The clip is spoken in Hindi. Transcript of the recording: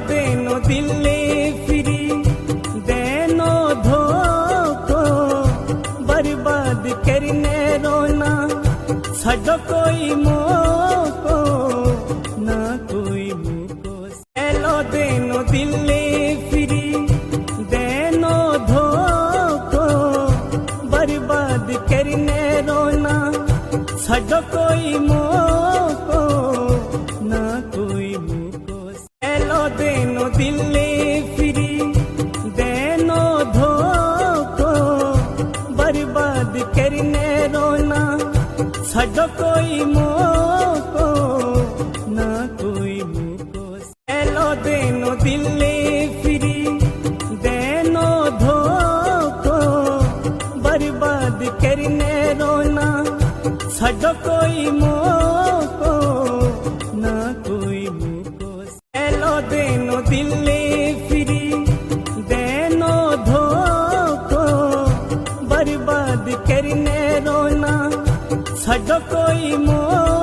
देनो दिल्ली फिरी देनो धोखो बर्बाद करने रोना छो कोई मोको ना कोई मुको सेलो देनो दिल्ली फिरी देनो धोखो बर्बाद करने रोना छो कोई मोको ना कोई मुको सेलो देनो दिल्ली फिरी देनो धोखो बर्बाद करने रोना छो कोई मोको ना कोई मुको सेलो देनो दिल्ली फिरी देनो धोखो बर्बाद करने रोना छो कोई मोको ना कोई मुको सेलो देनो दिल्ली फिरी देनो धोखो बर्बाद करने रोना छो कोई मोको